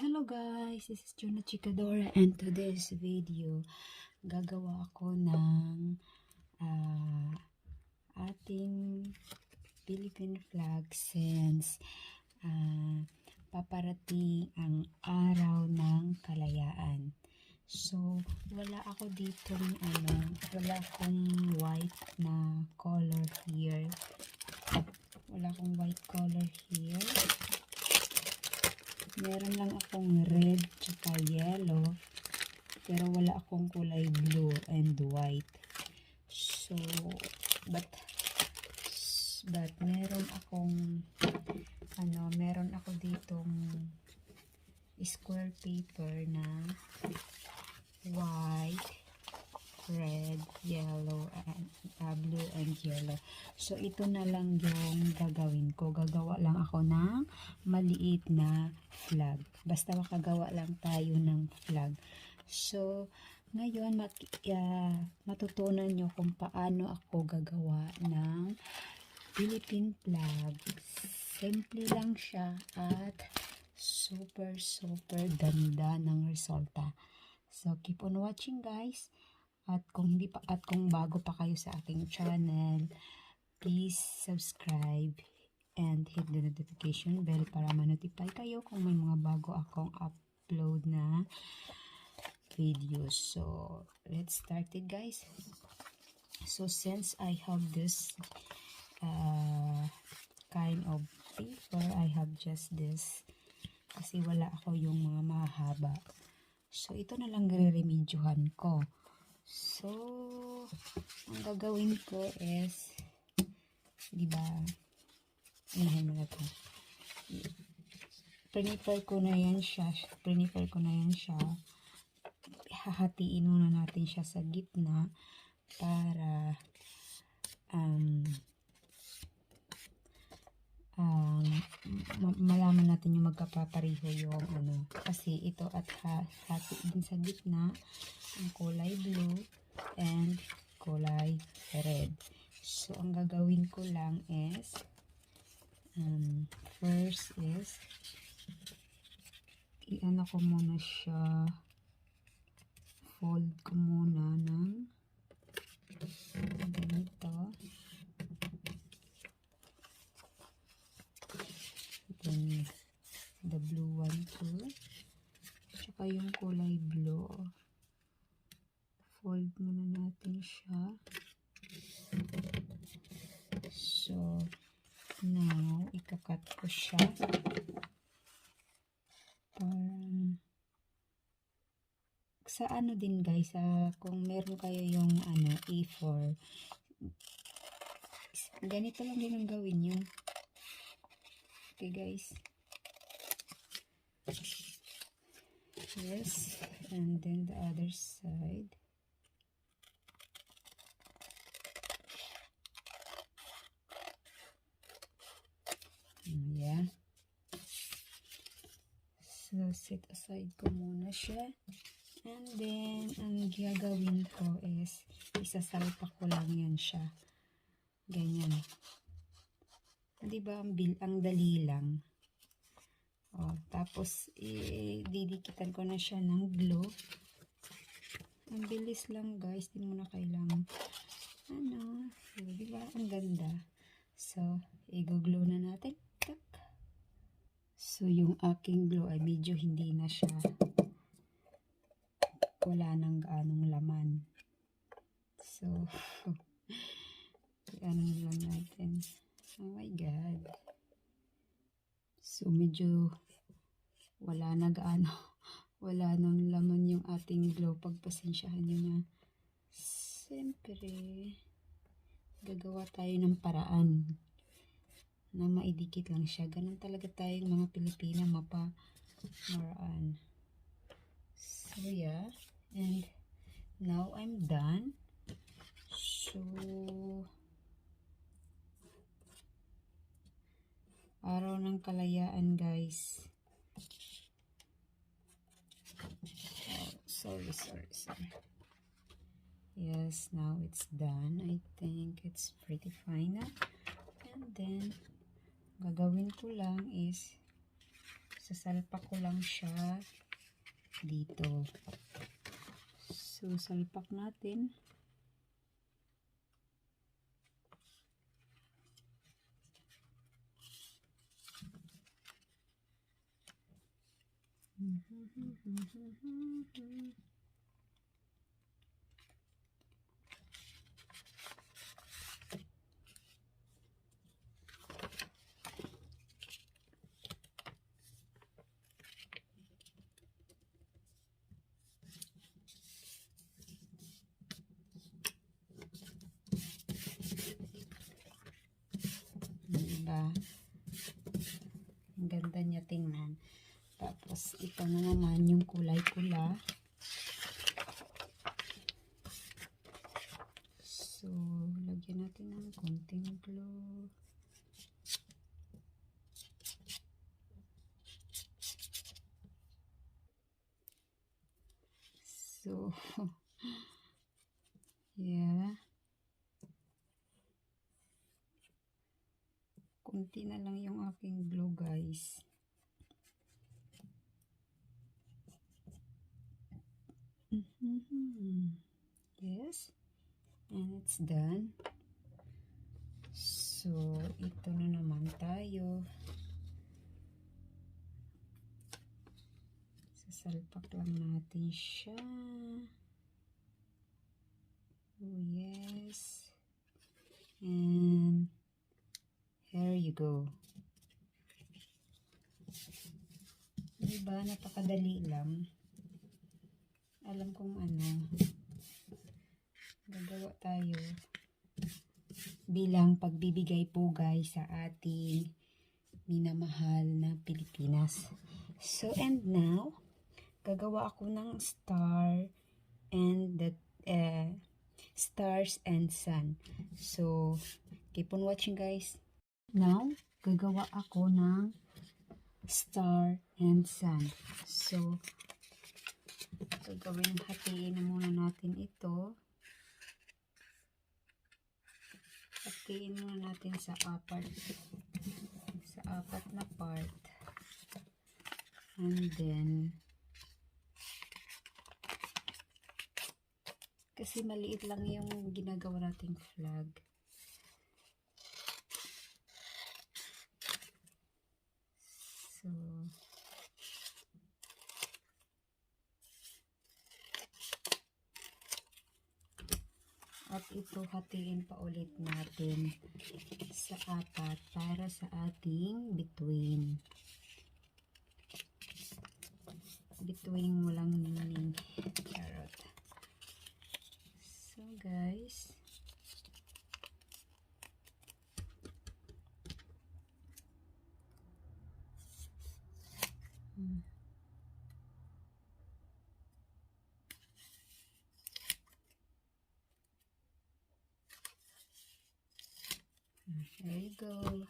Hello guys, this is Jonah Chikadora and today's video gagawa ako ng ating Philippine flag since paparating ang araw ng kalayaan. So wala ako dito wala akong white na color here. Meron lang akong red tsaka yellow, pero wala akong kulay blue and white. So, but meron ako ditong square paper na white, red, yellow, and blue and yellow. So, ito na lang yung gagawin ko. Gagawa lang ako ng maliit na flag. Basta makagawa lang tayo ng flag. So, ngayon matutunan nyo kung paano ako gagawa ng Philippine flag. Simple lang siya at super ganda ng resulta. So, keep on watching guys. At kung bago pa kayo sa aking channel, please subscribe and hit the notification bell para ma-notify kayo kung may mga bago akong upload na videos. So, let's start it guys. So, since I have this kind of paper, I have just this kasi wala ako yung mga mahaba. So, ito na lang re-remedyohan ko. So, ang gagawin ko is, diba, inahin mo na ito. Prepare ko na yan siya. Hahatiin muna natin siya sa gitna para malaman natin yung magkapapareho yung kasi ito at hati din sa gitna ang kulay blue and kulay red. So ang gagawin ko lang is first is i-ano ko muna siya, fold ko muna ng ganito. Then, the blue one too. Tsaka yung kulay blue. Fold muna natin siya. So, now, ikakat ko siya. Sa din guys, kung meron kayo yung A4, ganito lang din ang gawin nyo. Okay guys. Yes, and then the other side. Yeah. So, set aside ko muna siya. And then, ang gagawin ko is, isasalpak ko lang yan siya. Ganyan. Diba, ang dali lang. O, tapos, didikitan ko na siya ng glue. Ang bilis lang guys, di mo na kailangan. So, diba, ang ganda. So, i-glue na natin. Tak. So, yung aking glue ay medyo hindi na siya, wala nang gaanong laman. So, ano lang natin. Oh my God. So, medyo wala nang laman yung ating glue. Pagpasensyahan nyo na. Siyempre, gagawa tayo ng paraan na maidikit lang siya. Ganun talaga tayong mga Pilipina, maraan. So, yeah. And now, I'm done. So, araw ng kalayaan guys. Oh, sorry. Yes, now it's done. I think it's pretty fine now. And then, gagawin ko lang is sasalpak ko lang siya dito. So, salpak natin. Diba? Ang ganda niya tingnan. Tapos, ito na naman yung kulay-kula. So, lagyan natin ng konting glue. So, yeah. Kunti na lang yung aking glue, guys. Yes. And it's done. So, ito na naman tayo. Sasalpak lang natin siya. Oh, yes. And here you go. Diba? Napakadali lang. Alam kong ano. Gagawa tayo bilang pagbibigay po guys sa ating minamahal na Pilipinas. So, and now, gagawa ako ng star and the stars and sun. So, keep on watching guys. Now, gagawa ako ng star and sun. So, gagawin, hatiin na muna natin ito. Hatiin muna natin sa apat na part. And then, kasi maliit lang yung ginagawa nating flag. So, at ito hatiin pa ulit natin sa apat para sa ating between. Between walang meaning. Charot. So guys, there you go.